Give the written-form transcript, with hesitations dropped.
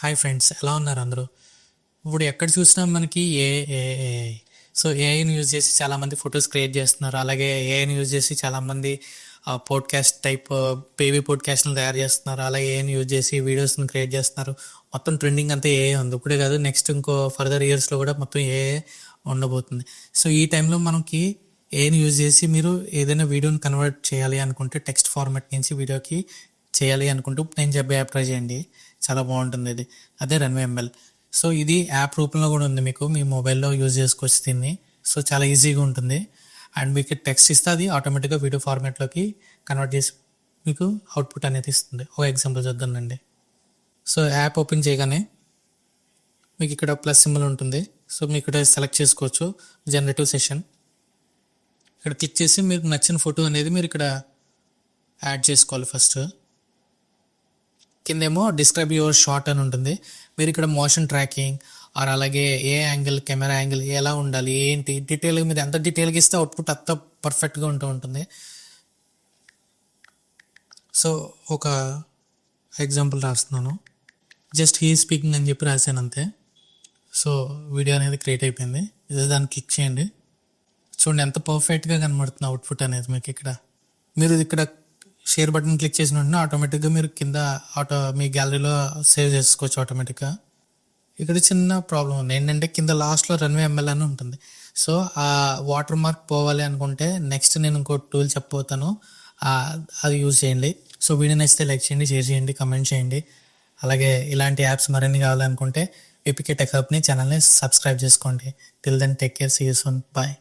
Hi friends, ఎలా ఉన్నారు అందరూ? ఇప్పుడు ఎక్కడ చూసినా మనకి ఏఐ. సో ఏఐని యూజ్ చేసి చాలామంది ఫొటోస్ క్రియేట్ చేస్తున్నారు. అలాగే ఏఐని యూజ్ చేసి చాలామంది పోడ్కాస్ట్ టైప్ బేబీ పోడ్కాస్ట్ని తయారు చేస్తున్నారు. అలాగే ఏఐని యూజ్ చేసి వీడియోస్ని క్రియేట్ చేస్తున్నారు. మొత్తం ట్రెండింగ్ అంతా ఏఐ ఉంది. ఇప్పుడే కాదు, నెక్స్ట్ ఇంకో ఫర్దర్ ఇయర్స్లో కూడా మొత్తం ఏఐ ఉండబోతుంది. సో ఈ టైంలో మనకి ఏఐని యూజ్ చేసి మీరు ఏదైనా వీడియోని కన్వర్ట్ చేయాలి అనుకుంటే, టెక్స్ట్ ఫార్మాట్ నుంచి వీడియోకి చేయాలి అనుకుంటూ నేను చెప్పే యాప్ ట్రై చేయండి. చాలా బాగుంటుంది ఇది. అదే రన్వే. సో ఇది యాప్ రూపంలో కూడా ఉంది, మీకు మీ మొబైల్లో యూజ్ చేసుకోవచ్చు దీన్ని. సో చాలా ఈజీగా ఉంటుంది. అండ్ మీకు టెక్స్ట్ ఇస్తే అది ఆటోమేటిక్గా వీడియో ఫార్మాట్లోకి కన్వర్ట్ చేసి మీకు అవుట్పుట్ అనేది ఇస్తుంది. ఒక ఎగ్జాంపుల్ చూద్దానండి. సో యాప్ ఓపెన్ చేయగానే మీకు ఇక్కడ ప్లస్ సింబల్ ఉంటుంది. సో మీకు ఇక్కడ సెలెక్ట్ చేసుకోవచ్చు జనరేటివ్ సెషన్. ఇక్కడ క్లిక్ చేసి మీకు నచ్చిన ఫోటో అనేది మీరు ఇక్కడ యాడ్ చేసుకోవాలి. ఫస్ట్ కిందేమో డిస్క్రైబ్ యువర్ షాట్ అని ఉంటుంది. మీరు ఇక్కడ మోషన్ ట్రాకింగ్ ఆర్ అలాగే ఏ యాంగిల్, కెమెరా యాంగిల్ ఎలా ఉండాలి, ఏంటి డీటెయిల్గా మీరు ఎంత డీటెయిల్గా ఇస్తే అవుట్పుట్ అంత పర్ఫెక్ట్గా ఉంటుంది. సో ఒక ఎగ్జాంపుల్ రాస్తున్నాను. జస్ట్ హీ స్పీకింగ్ అని చెప్పి రాశాను అంతే. సో వీడియో అనేది క్రియేట్ అయిపోయింది. ఇదే దాన్ని క్లిక్ చేయండి. చూడండి ఎంత పర్ఫెక్ట్గా కనబడుతుంది అవుట్పుట్ అనేది మీకు. ఇక్కడ మీరు ఇక్కడ షేర్ బటన్ క్లిక్ చేసిన వెంటనే ఆటోమేటిక్గా మీరు కింద మీ గ్యాలరీలో సేవ్ చేసుకోవచ్చు ఆటోమేటిక్గా. ఇక్కడ చిన్న ప్రాబ్లం ఉంది ఏంటంటే, కింద లాస్ట్లో రన్వే అని ఉంటుంది. సో ఆ వాటర్ మార్క్ పోవాలి అనుకుంటే నెక్స్ట్ నేను ఇంకో టూల్ చెప్పబోతాను, అది యూజ్ చేయండి. సో వీడియో నచ్చితే లైక్ చేయండి, షేర్ చేయండి, కమెంట్ చేయండి. అలాగే ఇలాంటి యాప్స్ మరిన్ని కావాలనుకుంటే ఏపీకే టెక్ హబ్ని ఛానల్ని సబ్స్క్రైబ్ చేసుకోండి. Till then take care, see you soon, bye.